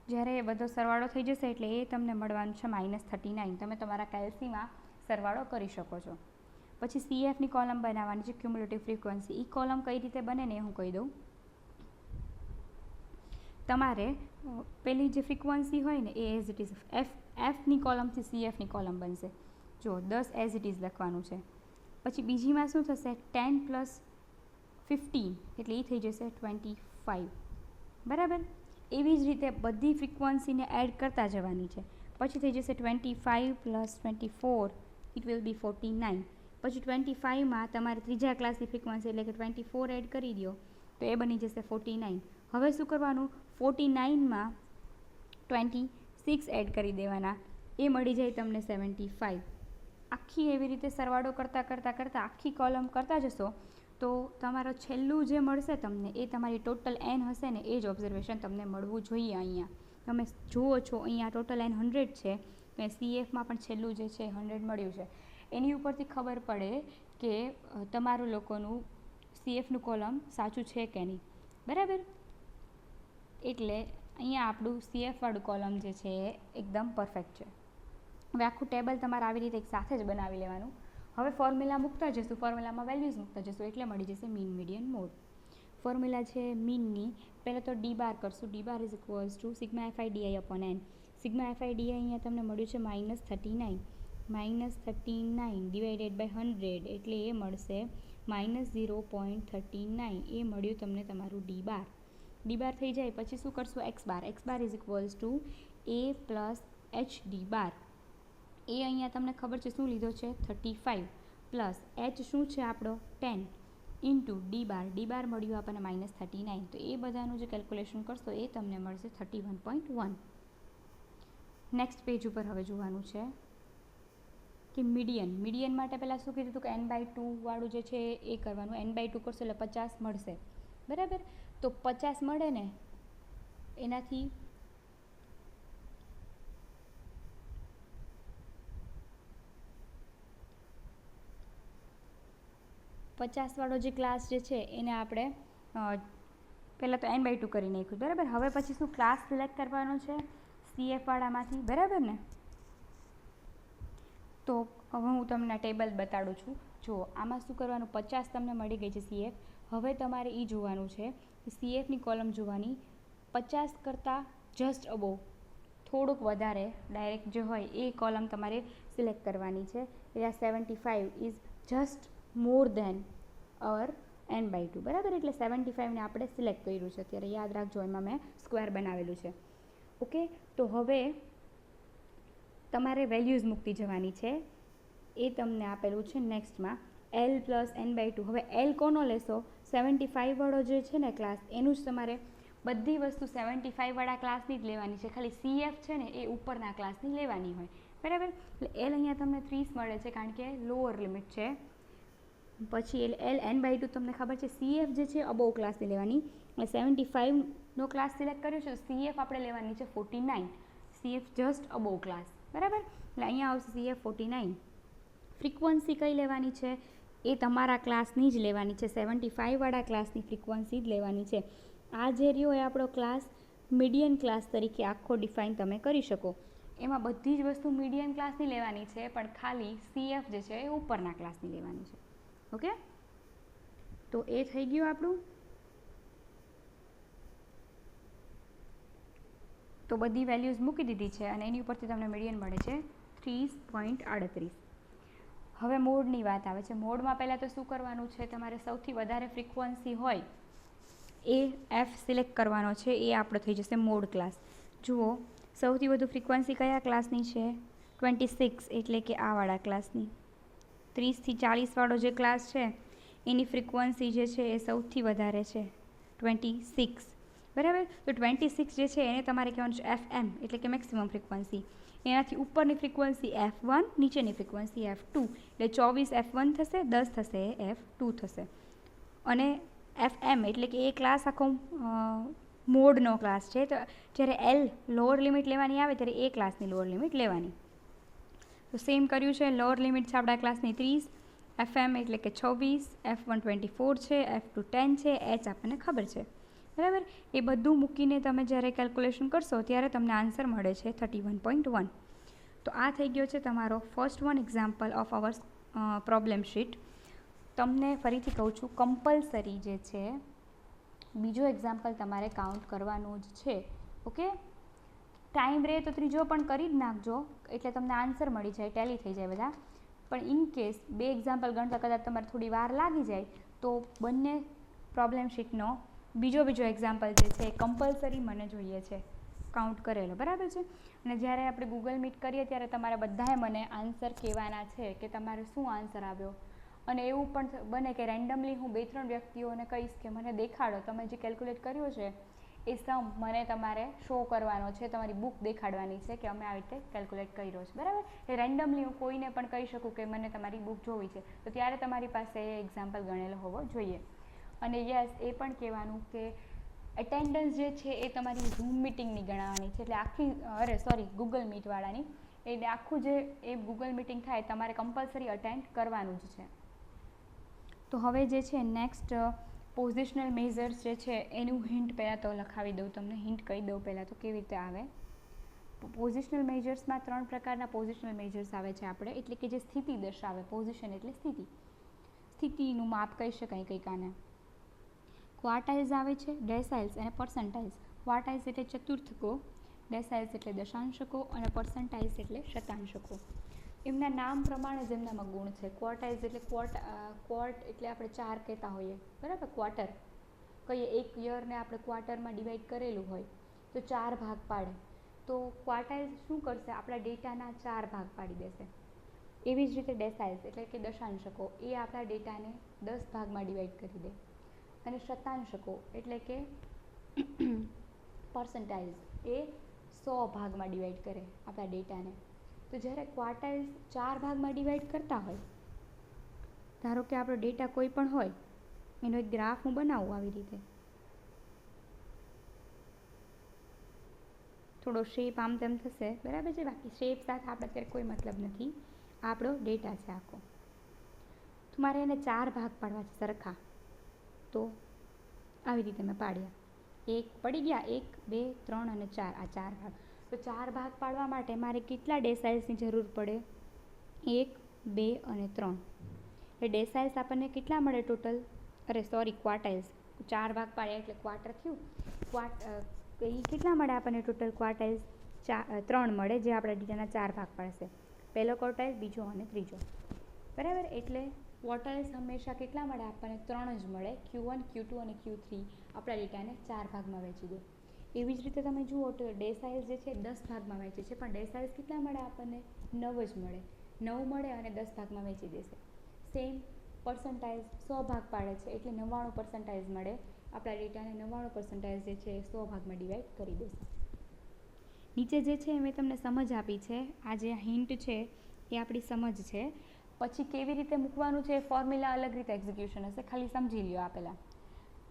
જ્યારે એ બધો સરવાળો થઈ જશે એટલે એ તમને મળવાનું છે -39. તમે તમારા કેલ્સીમાં સરવાળો કરી શકો છો. પછી CFની કોલમ બનાવવાની છે, ક્યુમ્યુલેટિવ ફ્રીક્વન્સી. એ કોલમ કઈ રીતે બને ને એ હું કહી દઉં. તમારે પેલી જે ફ્રીક્વન્સી હોય ને એ એઝ ઇટ ઇઝ Fની કોલમથી CFની કોલમ બનશે. જો 10 એઝ ઇટ ઇઝ લખવાનું છે. પછી બીજીમાં શું થશે, 10 + 15 એટલે એ થઈ જશે 25. બરાબર. એવી જ રીતે બધી ફ્રીક્વન્સીને એડ કરતા જવાની છે. પછી થઈ જશે 25 + 24 ઇટ વિલ બી 49. પછી 25માં તમારે ત્રીજા ક્લાસની ફ્રીક્વન્સી એટલે કે 24 એડ કરી દો તો એ બની જશે 49. હવે શું કરવાનું, 49માં 26 એડ કરી દેવાના, એ મળી જાય તમને 75. આખી એવી રીતે સરવાળો કરતાં આખી કોલમ કરતા જશો તો તમારો છેલ્લું જે મળશે તમને એ તમારી ટોટલ n હશે ને એ જ ઓબ્ઝર્વેશન તમને મળવું જોઈએ. અહીંયા તમે જુઓ છો અહીંયા ટોટલ n 100 છે, તો CFમાં પણ છેલ્લું જે છે 100 મળ્યું છે. એની ઉપરથી ખબર પડે કે તમારું લોકોનું CFનું કોલમ સાચું છે કે નહીં. બરાબર. એટલે અહીંયા આપણું CFવાળું કોલમ જે છે એ એકદમ પરફેક્ટ છે. હવે આખું ટેબલ તમારે આવી રીતે એક સાથે જ બનાવી લેવાનું. હવે ફોર્મ્યુલા મૂકતા જશું, ફોર્મ્યુલામાં વેલ્યુઝ મૂકતા જશું એટલે મળી જશે મીન, મીડિયન, મોડ. ફોર્મ્યુલા છે મીનની, પહેલાં તો ડી બાર કરશું. D bar is equals to sigma FIDI/n. Sigma FIDI અહીંયા તમને મળ્યું છે -39. -39 ડિવાઇડેડ બાય 100 એટલે એ મળશે -0.39. એ મળ્યું તમને તમારું ડી બાર. ડી બાર થઈ જાય પછી શું કરશું, X bar. X bar is equals to A + h D bar. એ અહીંયા તમને ખબર છે શું લીધો છે, 35 પ્લસ h શું છે આપણો 10 ઇન્ટુ ડી બાર. ડી બાર મળ્યું આપણને -39. તો એ બધાનું જે કેલ્ક્યુલેશન કરશો એ તમને મળશે 31.1. નેક્સ્ટ પેજ ઉપર હવે જોવાનું છે કે મીડિયન. મીડિયન માટે પહેલાં શું કીધું હતું કે n/2 વાળું જે છે એ કરવાનું. n/2 કરશો એટલે 50 મળશે. બરાબર. તો 50 મળે ને એનાથી વાળો જે ક્લાસ જે છે એને આપણે પહેલાં તો n/2 કરી નાખ્યું. બરાબર. હવે પછી શું ક્લાસ સિલેક્ટ કરવાનો છે CF વાળામાંથી. બરાબર ને. તો હવે હું તમને ટેબલ બતાડું છું. જુઓ, આમાં શું કરવાનું, 50 તમને મળી ગઈ છે CF. હવે તમારે એ જોવાનું છે કે CFની કોલમ જોવાની 50 કરતાં જસ્ટ અબોવ, થોડુંક વધારે ડાયરેક્ટ જે હોય એ કોલમ તમારે સિલેક્ટ કરવાની છે. એટલે આ 75 is just more then hour n/2. બરાબર. એટલે 75ને આપણે સિલેક્ટ કર્યું છે. અત્યારે યાદ રાખજો, એમાં મેં સ્ક્વેર બનાવેલું છે. ઓકે. તો હવે તમારે વેલ્યુઝ મૂકતી જવાની છે. એ તમને આપેલું છે નેક્સ્ટમાં L + n/2. હવે L કોનો લેશો, 75 વાળો જે છે ને ક્લાસ એનું જ તમારે બધી વસ્તુ 75 વાળા ક્લાસની જ લેવાની છે. ખાલી CF છે ને એ ઉપરના ક્લાસની લેવાની હોય. બરાબર. એટલે L અહીંયા તમને 30 મળે છે કારણ કે લોઅર લિમિટ છે. પછી L n/2 તમને ખબર છે, CF જે છે અબોવ ક્લાસની લેવાની. એટલે 75નો ક્લાસ સિલેક્ટ કર્યો છે, CF આપણે લેવાની છે 49. CF just above class. બરાબર. એટલે અહીંયા આવશે CF 49. ફ્રીક્વન્સી કઈ લેવાની છે, એ તમારા ક્લાસની જ લેવાની છે. 75 વાળા ક્લાસની ફ્રીક્વન્સી જ લેવાની છે. આ જે રહ્યો એ આપણો ક્લાસ મીડિયન ક્લાસ તરીકે આખો ડિફાઇન તમે કરી શકો. એમાં બધી જ વસ્તુ મીડિયન ક્લાસની લેવાની છે, પણ ખાલી CF જે છે એ ઉપરના ક્લાસની લેવાની છે. ઓકે. તો એ થઈ ગયું આપણું. તો બધી વેલ્યુઝ મૂકી દીધી છે અને એની ઉપરથી તમને મીડિયન મળે છે 30.38. હવે મોડની વાત આવે છે. મોડમાં પહેલાં તો શું કરવાનું છે, તમારે સૌથી વધારે ફ્રીક્વન્સી હોય એ એફ સિલેક્ટ કરવાનો છે. એ આપણો થઈ જશે મોડ ક્લાસ. જુઓ, સૌથી વધુ ફ્રીક્વન્સી કયા ક્લાસની છે? 26, એટલે કે આ વાળા ક્લાસની. 30 થી 40 વાળો જે ક્લાસ છે એની ફ્રીક્વન્સી જે છે એ સૌથી વધારે છે 26, બરાબર. તો 26 જે છે એને તમારે કહેવાનું છે FM, એટલે કે મેક્સિમમ ફ્રીક્વન્સી. એનાથી ઉપરની ફ્રીક્વન્સી F1, નીચેની ફ્રીક્વન્સી F2, એટલે 24 F1 થશે, 10 થશે એ F2 થશે. અને FM એટલે કે એ ક્લાસ આખો મોડનો ક્લાસ છે. તો જ્યારે L લોઅર લિમિટ લેવાની આવે ત્યારે એ ક્લાસની લોઅર લિમિટ લેવાની. તો સેમ કર્યું છે. લોઅર લિમિટ છે આપણા ક્લાસની 30, FM એટલે કે 26, F1 24 છે, F2 10 છે, H આપણને ખબર છે, બરાબર. એ બધું મૂકીને તમે જ્યારે કેલ્ક્યુલેશન કરશો ત્યારે તમને આન્સર મળે છે 31.1. તો આ થઈ ગયો છે તમારો first one example of our problem sheet. તમને ફરીથી કહું છું, કમ્પલસરી જે છે બીજો એક્ઝામ્પલ તમારે કાઉન્ટ કરવાનું જ છે. ઓકે, ટાઈમ રહે તો ત્રીજો પણ કરી જ નાખજો, એટલે તમને આન્સર મળી જાય, ટેલી થઈ જાય બધા. પણ ઇન કેસ બે એક્ઝામ્પલ ગણતા કદાચ તમારે થોડી વાર લાગી જાય તો બંને પ્રોબ્લેમ શીટનો બીજો એક્ઝામ્પલ જે છે એ કમ્પલસરી મને જોઈએ છે કાઉન્ટ કરેલો, બરાબર છે. અને જ્યારે આપણે ગૂગલ મીટ કરીએ ત્યારે તમારે બધાએ મને આન્સર કહેવાના છે કે તમારે શું આન્સર આવ્યો. અને એવું પણ બને કે રેન્ડમલી હું 2-3 વ્યક્તિઓને કહીશ કે મને દેખાડો તમે જે કેલ્ક્યુલેટ કર્યું છે એ સમ મને તમારે શો કરવાનો છે, તમારી બુક દેખાડવાની છે કે અમે આવી રીતે કેલ્ક્યુલેટ કર્યો છે, બરાબર. એ રેન્ડમલી હું કોઈને પણ કહી શકું કે મને તમારી બુક જોવી છે, તો ત્યારે તમારી પાસે એ એક્ઝામ્પલ ગણેલો હોવો જોઈએ. અને યસ, એ પણ કહેવાનું કે એટેન્ડન્સ જે છે એ તમારી ઝૂમ મિટિંગની ગણાવવાની છે, એટલે આખી ગૂગલ મીટવાળાની, એટલે આખું જે એ ગૂગલ મિટિંગ થાય તમારે કમ્પલસરી અટેન્ડ કરવાનું જ છે. તો હવે જે છે નેક્સ્ટ પોઝિશનલ મેઝર્સ જે છે એનું હિન્ટ પહેલાં તો લખાવી દઉં, તમને હિન્ટ કહી દઉં પહેલાં તો કેવી રીતે આવે. પોઝિશનલ મેજર્સમાં 3 પ્રકારના પોઝિશનલ મેજર્સ આવે છે આપણે, એટલે કે જે સ્થિતિ દર્શાવે. પોઝિશન એટલે સ્થિતિનું માપ કહી શકાય કંઈક આને. ક્વાર્ટાઇલ્સ આવે છે, ડેસાઇલ્સ અને પર્સન્ટાઇલ્સ. ક્વાર્ટાઇલ્સ એટલે ચતુર્થકો, ડેસાઇલ્સ એટલે દશાંશકો અને પર્સન્ટાઇલ્સ એટલે શતાંશકો. એમના નામ પ્રમાણે જ એમનામાં ગુણ છે. ક્વાર્ટાઇલ્સ એટલે ક્વોર્ટ એટલે આપણે 4 કહેતા હોઈએ, બરાબર. ક્વાર્ટર કહીએ, એક યરને આપણે ક્વાર્ટરમાં ડિવાઈડ કરેલું હોય તો 4 ભાગ પાડે. તો ક્વાર્ટાઇલ્સ શું કરશે, આપણા ડેટાના 4 ભાગ પાડી દેશે. એવી જ રીતે ડેસાઇલ્સ એટલે કે દશાંશકો, એ આપણા ડેટાને 10 ભાગમાં ડિવાઈડ કરી દે. અને શતાંશકો એટલે કે પર્સન્ટાઇલ્સ, એ 100 ભાગમાં ડિવાઈડ કરે આપણા ડેટાને. તો જ્યારે ક્વાર્ટાઇલ્સ 4 ભાગમાં ડિવાઈડ કરતા હોય, ધારો કે આપણો ડેટા કોઈ પણ હોય, એનો એક ગ્રાફ હું બનાવું આવી રીતે. થોડો શેપ આમ તેમ થશે, બરાબર છે. બાકી શેપ સાથે આપણે અત્યારે કોઈ મતલબ નથી, આપણો ડેટા છે આખો. તો મારે એને 4 ભાગ પાડવા છે સરખા. તો આવી રીતે મેં પાડ્યા, એક પડી ગયા, 1, 2, 3 અને 4, આ 4 ભાગ. તો 4 ભાગ પાડવા માટે મારે કેટલા ડેસાઇલ્સની જરૂર પડે? 1, 2 અને 3. એટલે ડેસાઇલ્સ આપણને કેટલા મળે ટોટલ? ક્વાર્ટાઇલ્સ. 4 ભાગ પાડ્યા એટલે ક્વાર્ટર થયું. એ કેટલા મળે આપણને ટોટલ? ક્વાર્ટાઇલ્સ 3 મળે, જે આપણા ડેટાના 4 ભાગ પાડશે. પહેલો ક્વાર્ટાઇલ, બીજો અને ત્રીજો, બરાબર. એટલે ક્વાર્ટાઇલ્સ હંમેશા કેટલા મળે આપણને? 3 જ મળે. Q1, Q2 અને Q3 આપણા ડેટાને 4 ભાગમાં વહેંચી દે. એવી જ રીતે તમે જુઓ તો ડેસાઇલ્સ જે છે 10 ભાગમાં વહેંચે છે, પણ ડેસાઇલ્સ કેટલા મળે આપણને? 9 જ મળે. 9 મળે અને 10 ભાગમાં વહેંચી દેશે. સેમ પર્સન્ટાઇલ્સ 100 ભાગ પાડે છે એટલે 99% મળે. આપણા ડેટાને 99% જે છે એ 100 ભાગમાં ડિવાઈડ કરી દેશે. નીચે જે છે મેં તમને સમજ આપી છે, આ જે હિન્ટ છે એ આપણી સમજ છે. પછી કેવી રીતે મૂકવાનું છે એ ફોર્મ્યુલા અલગ રીતે એક્ઝિક્યુશન હશે, ખાલી સમજી લ્યો. આ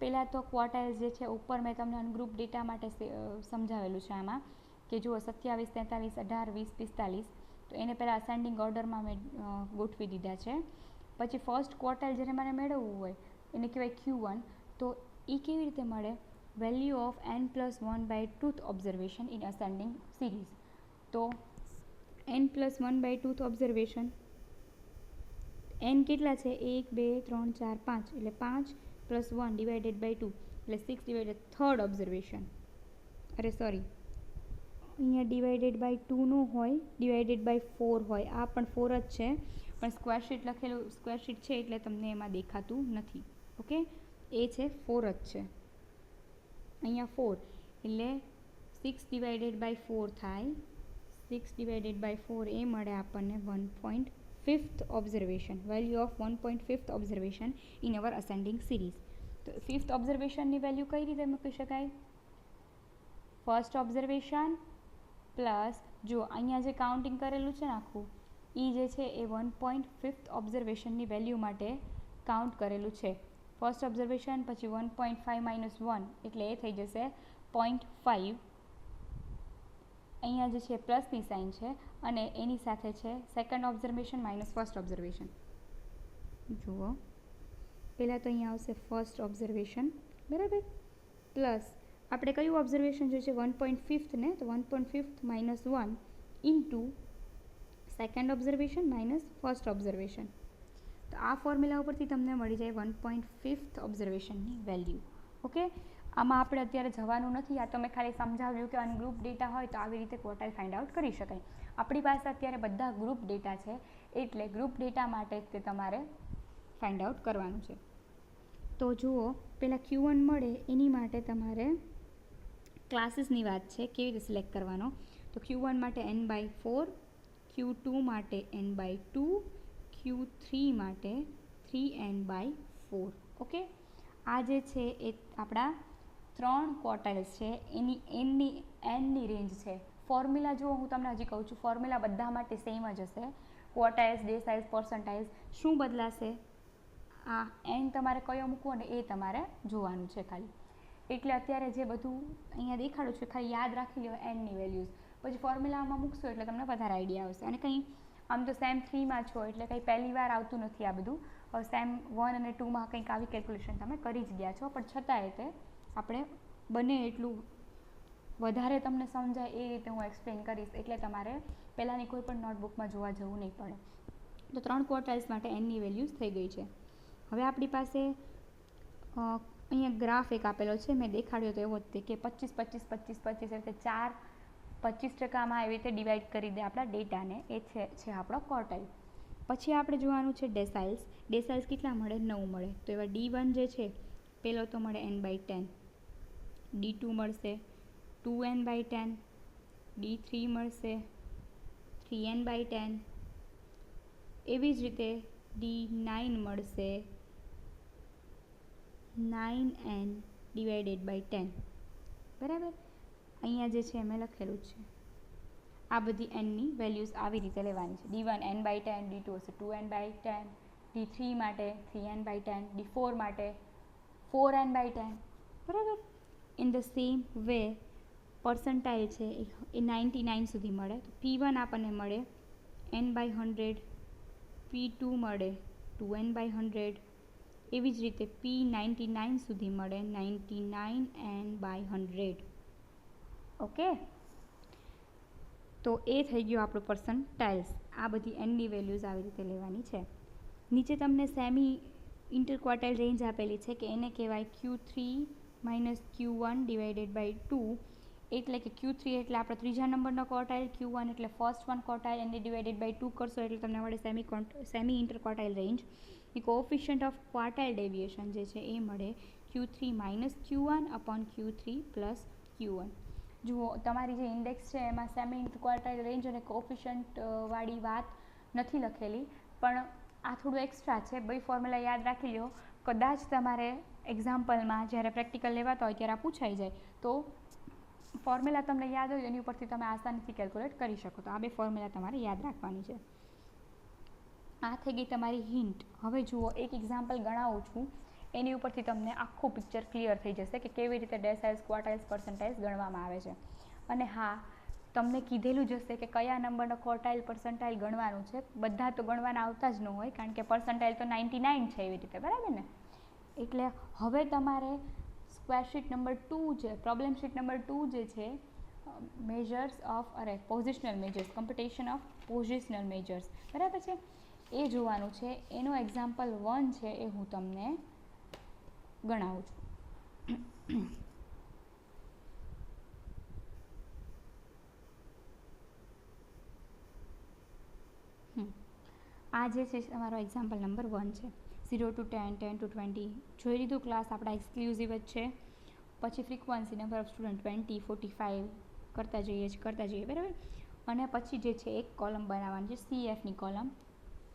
પહેલાં તો ક્વાર્ટાઇલ્સ જે છે ઉપર મેં તમને અનગ્રુપ ડેટા માટે સમજાવેલું છે આમાં, કે જુઓ 27, 43, 18, 20, 45. તો એને પહેલાં અસેન્ડિંગ ઓર્ડરમાં મેં ગોઠવી દીધા છે. પછી ફર્સ્ટ ક્વાર્ટાઇલ જ્યારે મને મેળવવું હોય એને કહેવાય Q1. તો એ કેવી રીતે મળે? Value of n+1/2 tooth observation in ascending series. તો n+1/2 ઓબ્ઝર્વેશન, n કેટલા છે? 1, 2, 3, 4, 5, એટલે 5 + 1 ડિવાઇડેડ બાય 2 એટલે 6 ડિવાઇડેડ થર્ડ ઓબ્ઝર્વેશન. અહીંયા ડિવાઇડેડ બાય 2 નો હોય, ડિવાઇડેડ બાય 4 હોય. આ પણ 4 જ છે, પણ સ્ક્વેરશીટ લખેલું સ્ક્વેરશીટ છે એટલે તમને એમાં દેખાતું નથી. ઓકે, એ છે 4 જ છે અહીંયા 4 એટલે 6/4 થાય. 6/4 એ મળે આપણને 1.5th observation, value of 1.5th observation in our ascending series. તો 5th ઓબ્ઝર્વેશનની વેલ્યુ કઈ રીતે મૂકી શકાય? ફર્સ્ટ ઓબ્ઝર્વેશન પ્લસ જો અહીંયા જે કાઉન્ટિંગ કરેલું છે ને આખું એ જે છે એ 1.5th ઓબ્ઝર્વેશનની વેલ્યુ માટે કાઉન્ટ કરેલું છે. ફર્સ્ટ ઓબ્ઝર્વેશન પછી 1.5 - 1 એટલે એ થઈ જશે 0.5. અહીંયા જે છે પ્લસની સાઇન છે અને એની સાથે છે second observation minus first observation. જુઓ, પહેલાં તો અહીંયા આવશે ફર્સ્ટ ઓબ્ઝર્વેશન, બરાબર, પ્લસ આપણે કયું ઓબ્ઝર્વેશન જોઈએ છે 1.5th ને, તો 1.5th - 1 into second observation minus first observation. તો આ ફોર્મ્યુલા ઉપરથી તમને મળી જાય 1.5th ઓબ્ઝર્વેશનની વેલ્યુ. ઓકે, આમાં આપણે અત્યારે જવાનું નથી, આ તો મેં ખાલી સમજાવ્યું કે અનગ્રુપ ડેટા હોય તો આવી રીતે ક્વોર્ટાઇલ ફાઇન્ડ આઉટ કરી શકાય. આપણી પાસે અત્યારે બધા ગ્રુપ ડેટા છે એટલે ગ્રુપ ડેટા માટે જ તે તમારે ફાઇન્ડ આઉટ કરવાનું છે. તો જુઓ, પહેલાં Q1 મળે એની માટે તમારે ક્લાસીસની વાત છે કેવી રીતે સિલેક્ટ કરવાનો. તો Q1 માટે n/4, Q2 માટે n/2, Q3 માટે 3n/4. ઓકે, આ જે છે એ આપણા 3 ક્વોર્ટાઇલ્સ છે, એની એનની રેન્જ છે. ફોર્મ્યુલા જો હું તમને હજી કહું છું, ફોર્મ્યુલા બધા માટે સેમ જ હશે. ક્વોર્ટાઇલ્સ, ડેસાઇલ્સ, પર્સન્ટાઇલ્સ. શું બદલાશે? આ એન તમારે કયો મૂકવો ને એ તમારે જોવાનું છે ખાલી. એટલે અત્યારે જે બધું અહીંયા દેખાડું છું ખાલી યાદ રાખી લો એનની વેલ્યુઝ, પછી ફોર્મ્યુલામાં મૂકશો એટલે તમને વધારે આઈડિયા આવશે. અને કંઈ આમ તો સેમ 3માં છો એટલે કંઈ પહેલી વાર આવતું નથી આ બધું. હવે સેમ 1 અને 2માં કંઈક આવી કેલ્ક્યુલેશન તમે કરી જ ગયા છો, પણ છતાંય તે આપણે બને એટલું વધારે તમને સમજાય એ રીતે હું એક્સપ્લેન કરીશ, એટલે તમારે પહેલાંની કોઈ પણ નોટબુકમાં જોવા જવું નહીં પડે. તો 3 ક્વોર્ટાઇલ્સ માટે એનની વેલ્યુઝ થઈ ગઈ છે. હવે આપણી પાસે અહીંયા ગ્રાફ એક આપેલો છે, મેં દેખાડ્યો તો એવો જ તે કે 25 25 25 25 એટલે 4 25%માં એવી રીતે ડિવાઈડ કરી દે આપણા ડેટાને. એ છે આપણો ક્વોર્ટાઇલ. પછી આપણે જોવાનું છે ડેસાઇલ્સ. ડેસાઇલ્સ કેટલા મળે? 9 મળે. તો એવા D1 જે છે પહેલો તો મળે n/10, D2 મળશે 2n/10, D3 મળશે 3n/10, એવી જ રીતે D9 મળશે 9n/10. બરાબર, અહીંયા જે છે મેં લખેલું જ છે. આ બધી એનની વેલ્યુઝ આવી રીતે લેવાની છે. D1 n/10, D2 હશે 2n/10, D3 માટે 3n/10, D4 માટે 4n/10. બરાબર. In the same way percentile છે એ 99 સુધી મળે. તો P1 આપણને મળે n/100, P2 મળે 2n/100, એવી જ રીતે P99 સુધી મળે 99n/100. ઓકે, તો એ થઈ ગયું આપણું પર્સન્ટાઇલ્સ. આ બધી એનની વેલ્યુઝ આવી રીતે લેવાની છે. નીચે તમને સેમી ઇન્ટરક્વાર્ટાઇલ રેન્જ આપેલી છે કે એને કહેવાય Q3 - Q1/2. એટલે કે Q3 એટલે આપણો ત્રીજા નંબરનો ક્વોર્ટાઇલ, Q1 એટલે ફર્સ્ટ વન ક્વોર્ટાઇલ, એને /2 કરશો એટલે તમને મળે સેમી ઇન્ટરક્વાર્ટાઇલ રેન્જ. એ કોએફિશિયન્ટ ઓફ ક્વાર્ટાઇલ ડેવિએશન જે છે એ મળે Q3 - Q1/Q3 + Q1. જુઓ, તમારી જે ઇન્ડેક્સ છે એમાં સેમી ઇન્ટરક્વાર્ટાઇલ રેન્જ અને કોએફિશિયન્ટ વાળી વાત નથી લખેલી, પણ આ થોડું એક્સ્ટ્રા છે. બે ફોર્મ્યુલા યાદ રાખી લો, કદાચ તમારે એક્ઝામ્પલમાં જ્યારે પ્રેક્ટિકલ લેવાતા હોય ત્યારે આ પૂછાઈ જાય તો ફોર્મ્યુલા તમને યાદ હોય એની ઉપરથી તમે આસાનીથી કેલ્ક્યુલેટ કરી શકો. તો આ બે ફોર્મ્યુલા તમારે યાદ રાખવાની છે. આ થઈ ગઈ તમારી હિન્ટ. હવે જુઓ, એક એક્ઝામ્પલ ગણાવું છું, એની ઉપરથી તમને આખું પિક્ચર ક્લિયર થઈ જશે કે કેવી રીતે ડેસાઇલ્સ, ક્વોર્ટાઇલ્સ, પર્સન્ટાઇલ્સ ગણવામાં આવે છે. અને હા, તમને કીધેલું જ હશે કે કયા નંબરનો ક્વોર્ટાઇલ, પર્સન્ટાઇલ ગણવાનું છે. બધા તો ગણવાના આવતા જ ન હોય, કારણ કે પર્સન્ટાઇલ તો 99 છે એવી રીતે, બરાબર ને? એટલે હવે તમારે સ્ક્વેરશીટ નંબર 2 છે, પ્રોબ્લેમ શીટ નંબર 2 જે છે, positional measures, computation of positional measures, બરાબર છે, એ જોવાનું છે. એનો એક્ઝામ્પલ 1 છે એ હું તમને ગણાવું છું. આ જે છે તમારો એક્ઝામ્પલ નંબર 1 છે. 0 to 10, 10 to 20 જોઈ લીધું. ક્લાસ આપણા એક્સક્લુઝિવ જ છે. પછી ફ્રીક્વન્સી નંબર ઓફ સ્ટુડન્ટ 20, 45 કરતા જઈએ બરાબર. અને પછી જે છે એક કોલમ બનાવવાની છે, CFની કોલમ,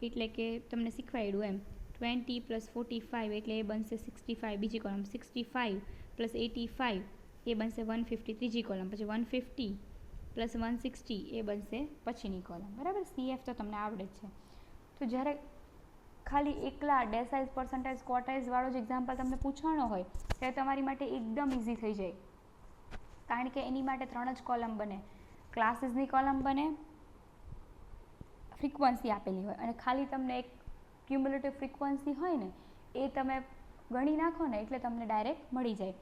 એટલે કે તમને શીખવાડ્યું એમ 20 + 45 એટલે એ બનશે 65 બીજી કોલમ, 65 + 85 એ બનશે 150 ત્રીજી કોલમ, પછી 150 + 160 એ બનશે પછીની કોલમ બરાબર. CF તો તમને આવડે જ છે. તો જ્યારે ખાલી એકલા ડેસાઇઝ, પર્સન્ટાઇઝ, ક્વોટાઇઝ વાળો જ એક્ઝામ્પલ તમને પૂછાણો હોય ત્યારે તમારી માટે એકદમ ઇઝી થઈ જાય, કારણ કે એની માટે 3 જ કોલમ બને. ક્લાસીસની કોલમ બને, ફ્રીક્વન્સી આપેલી હોય અને ખાલી તમને એક ક્યુમ્યુલેટિવ ફ્રીક્વન્સી હોય ને એ તમે ગણી નાખો ને એટલે તમને ડાયરેક્ટ મળી જાય.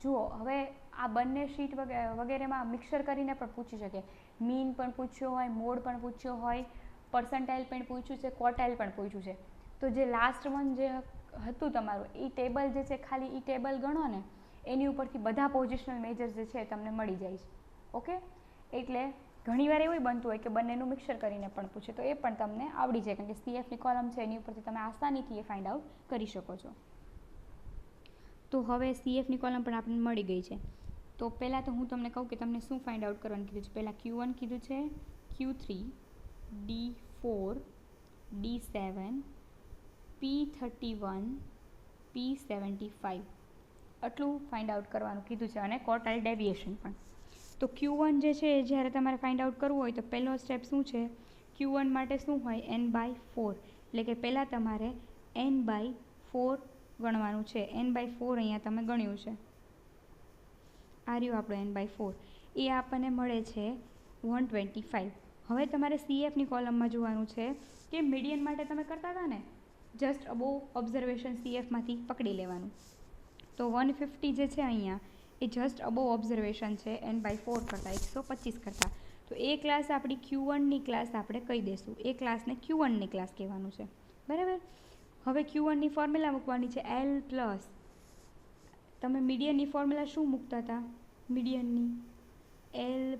જુઓ, હવે આ બંને શીટ વગેરેમાં મિક્સર કરીને પણ પૂછી શકે. મીન પણ પૂછ્યો હોય, મોડ પણ પૂછ્યો હોય, પર્સન્ટાઇલ પણ પૂછ્યું છે, ક્વોટાઇલ પણ પૂછ્યું છે. તો જે લાસ્ટ વન જે હતું તમારું એ ટેબલ જે છે, ખાલી એ ટેબલ ગણો ને એની ઉપરથી બધા પોઝિશનલ મેજર્સ જે છે તમને મળી જાય છે. ઓકે, એટલે ઘણીવાર એવું બનતું હોય કે બંનેનું મિક્સર કરીને પણ પૂછે, તો એ પણ તમને આવડી જાય, કારણ કે CFની કોલમ છે એની ઉપરથી તમે આસાનીથી એ ફાઇન્ડ આઉટ કરી શકો છો. તો હવે CFની કોલમ પણ આપણને મળી ગઈ છે. તો પહેલાં તો હું તમને કહું કે તમને શું ફાઇન્ડ આઉટ કરવાનું કીધું છે. પહેલાં Q1 કીધું છે, Q3, D4, D7, P31, P75 આટલું ફાઇન્ડ આઉટ કરવાનું કીધું છે, અને ક્વોટાઇલ ડેવિએશન પણ. તો Q1 જે છે જ્યારે તમારે ફાઇન્ડ આઉટ કરવું હોય તો પહેલો સ્ટેપ શું છે, Q1 માટે શું હોય, n/4, એટલે કે પહેલાં તમારે n/4 ગણવાનું છે. n/4 અહીંયા તમે ગણ્યું છે, આ રહ્યું આપણું n/4, એ આપણને મળે છે 125. હવે તમારે CFની કોલમમાં જોવાનું છે કે મીડિયન માટે તમે કરતા હતા ને, જસ્ટ અબોવ ઓબ્ઝર્વેશન CFમાંથી પકડી લેવાનું. તો 150 જે છે અહીંયા એ જસ્ટ અબોવ ઓબ્ઝર્વેશન છે n/4 કરતાં, 125 કરતાં. તો એ ક્લાસ આપણી Q1ની ક્લાસ આપણે કહી દઈશું. એ ક્લાસને Q1ની ક્લાસ કહેવાનું છે બરાબર. હવે Q1ની ફોર્મ્યુલા મૂકવાની છે L+. તમે મીડિયનની ફોર્મ્યુલા શું મૂકતા હતા, મીડિયનની L+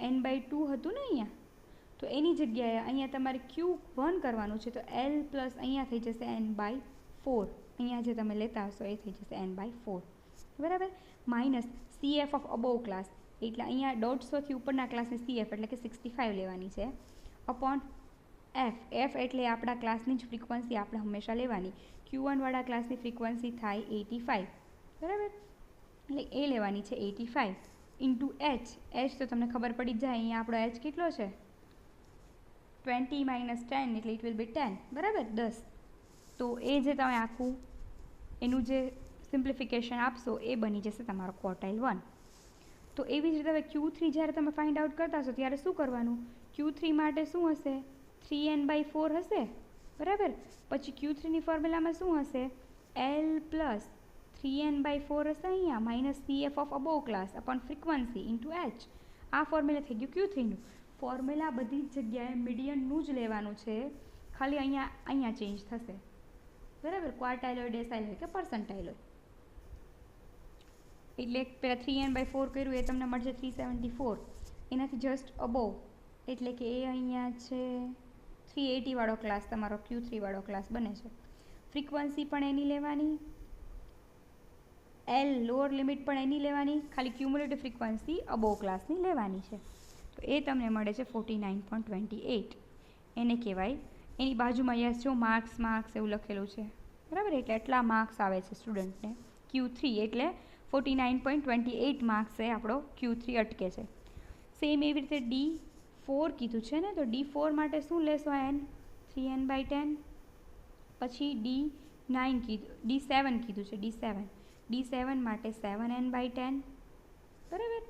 n/2 હતું ને અહીંયા, તો એની જગ્યાએ અહીંયા તમારે Q1 કરવાનું છે, તો L+ અહીંયા થઈ જશે n/4. અહીંયા જે તમે લેતા હશો એ થઈ જશે n/4 બરાબર. Minus CF of above class, એટલે અહીંયા 150થી ઉપરના ક્લાસની CF એટલે કે 65 લેવાની છે, અપોન F એટલે આપણા ક્લાસની જ ફ્રીક્વન્સી આપણે હંમેશા લેવાની. Q1 વાળા ક્લાસની ફ્રીક્વન્સી થાય 85 બરાબર, એટલે એ લેવાની છે 85 ઇન્ટુ H તો તમને ખબર પડી જ જાય. અહીંયા આપણો H કેટલો છે, 20 - 10 એટલે ઇટ વિલ બી 10 બરાબર, 10. તો એ જે તમે આખું એનું જે સિમ્પ્લિફિકેશન આપશો એ બની જશે તમારો ક્વોટાઇલ 1. તો એવી જ રીતે હવે Q3 જ્યારે તમે ફાઇન્ડ આઉટ કરતા હશો ત્યારે શું કરવાનું, Q3 માટે શું હશે, 3n/4 હશે બરાબર. પછી Q3ની ફોર્મ્યુલામાં શું હશે, L+ 3n/4 હશે અહીંયા, minus CF of above class upon frequency into H. આ ફોર્મ્યુલા થઈ ગયું Q3નું. ફોર્મ્યુલા બધી જ જગ્યાએ મીડિયનનું જ લેવાનું છે, ખાલી અહીંયા ચેન્જ થશે બરાબર. ક્વાર્ટાઇલ હોય, ડેસાઇલ હોય કે પર્સન્ટાઇલ હોય. એટલે પહેલાં 3n/4 કર્યું એ તમને મળશે 374, એનાથી જસ્ટ અબોવ એટલે કે એ અહીંયા છે 380 વાળો ક્લાસ તમારો Q3 વાળો ક્લાસ બને છે. ફ્રીક્વન્સી પણ એની લેવાની, L લોઅર લિમિટ પણ એની લેવાની, ખાલી ક્યુમ્યુલેટિવ ફ્રીક્વન્સી અબોવ ક્લાસની લેવાની છે. તો એ તમને મળે છે 49.28. એને કહેવાય, એની બાજુમાં યસ જો માર્ક્સ એવું લખેલું છે બરાબર, એટલે એટલા માર્ક્સ આવે છે સ્ટુડન્ટને Q3, એટલે 49.28 માર્ક્સ એ આપણો Q3 અટકે છે. સેમ એવી રીતે D4 કીધું છે ને, તો D4 માટે શું લેશો, n 3n/10. પછી D7 કીધું છે, D7 માટે 7n/10 બરાબર.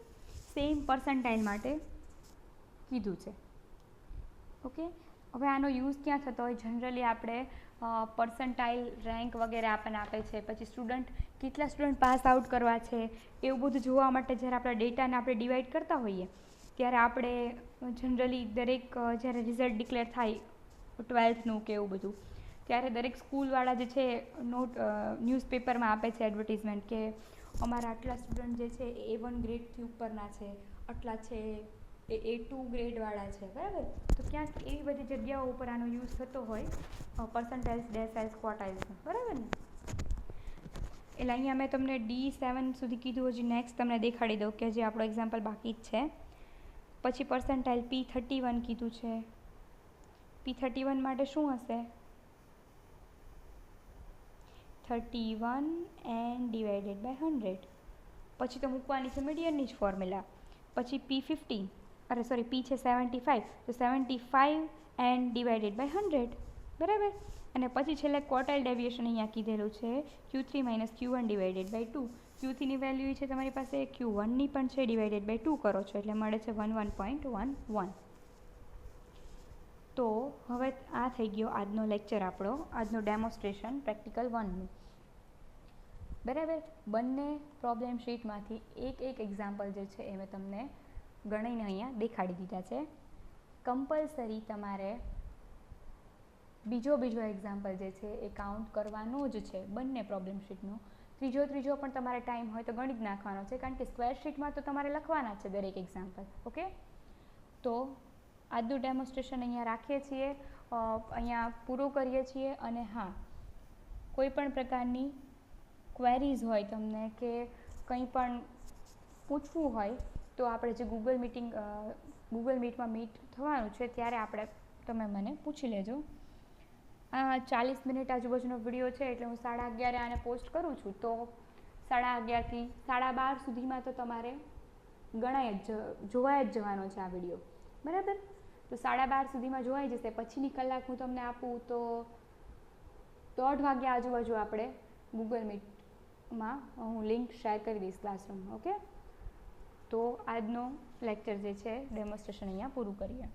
સેમ પર્સન્ટાઇલ માટે કીધું છે. ઓકે, હવે આનો યુઝ ક્યાં થતો હોય, જનરલી આપણે પર્સન્ટાઇલ રેન્ક વગેરે આપણને આપે છે, પછી કેટલા સ્ટુડન્ટ પાસ આઉટ કરવા છે એવું બધું જોવા માટે જ્યારે આપણા ડેટાને આપણે ડિવાઈડ કરતા હોઈએ ત્યારે આપણે જનરલી દરેક જ્યારે રિઝલ્ટ ડિક્લેર થાય 12થનું કે એવું બધું, ત્યારે દરેક સ્કૂલવાળા જે છે ન્યૂઝપેપરમાં આપે છે એડવર્ટિઝમેન્ટ કે અમારા આટલા સ્ટુડન્ટ જે છે A1 ગ્રેડથી ઉપરના છે, આટલા છે એ A2 ગ્રેડવાળા છે, બરાબર. તો ક્યાંક એવી બધી જગ્યાઓ ઉપર આનો યુઝ થતો હોય પર્સન્ટાઇલ્સ, ડેસાઇલ્સ, ક્વોર્ટાઇલ્સનો, બરાબર ને. એટલે અહીંયા મેં તમને D7 સુધી કીધું, હજી નેક્સ્ટ તમને દેખાડી દઉં કે જે આપણો એક્ઝામ્પલ બાકી જ છે. પછી પર્સન્ટાઇલ P31 કીધું છે. P31 માટે શું હશે? 31 and divided by 100. પછી તો મૂકવાની છે મીડિયનની જ ફોર્મ્યુલા. પછી P15, P છે 75, તો 75 and divided by 100, બરાબર. અને પછી છેલ્લે ક્વોર્ટાઇલ ડેવિએશન અહીંયા કીધેલું છે Q3 - Q1 divided by 2. Q3 ની વેલ્યુ છે તમારી પાસે, Q1 ની પણ છે, ડિવાઇડેડ બાય 2 કરો છો એટલે મળે છે 11.11. તો હવે આ થઈ ગયો આજનો લેક્ચર આપણો, આજનો ડેમોન્સ્ટ્રેશન પ્રેક્ટિકલ 1નું, બરાબર. બંને પ્રોબ્લેમ શીટમાંથી એક એક્ઝામ્પલ જે છે એ મેં તમને ગણીને અહીંયા દેખાડી દીધા છે. કમ્પલસરી તમારે બીજો એક્ઝામ્પલ જે છે એ કાઉન્ટ કરવાનો જ છે બંને પ્રોબ્લેમ શીટનો. ત્રીજો પણ તમારે ટાઈમ હોય તો ગણી જ નાખવાનો છે, કારણ કે સ્ક્વેર શીટમાં તો તમારે લખવાના છે દરેક એક્ઝામ્પલ. ઓકે, તો આજનું ડેમોન્સ્ટ્રેશન અહીંયા રાખીએ છીએ, અહીંયા પૂરું કરીએ છીએ. અને હા, કોઈ પણ પ્રકારની ક્વેરીઝ હોય તમને કે કંઈ પણ પૂછવું હોય તો આપણે જે ગૂગલ મીટમાં મીટ થવાનું છે ત્યારે તમે મને પૂછી લેજો. 40 મિનિટ આજુબાજુનો વિડીયો છે એટલે હું 11:30 આને પોસ્ટ કરું છું, તો 11:30 થી 12:30 સુધીમાં તો તમારે જોવાઈ જ જવાનો છે આ વિડીયો, બરાબર. તો 12:30 સુધીમાં જોવાઈ જશે. પછીની કલાક હું તમને આપું તો 1:30 વાગ્યા આજુબાજુ આપણે ગૂગલ મીટમાં હું લિંક શેર કરી દઈશ ક્લાસરૂમમાં. ઓકે, તો આજનો લેક્ચર જે છે ડેમોન્સ્ટ્રેશન અહીંયા પૂરું કરીએ.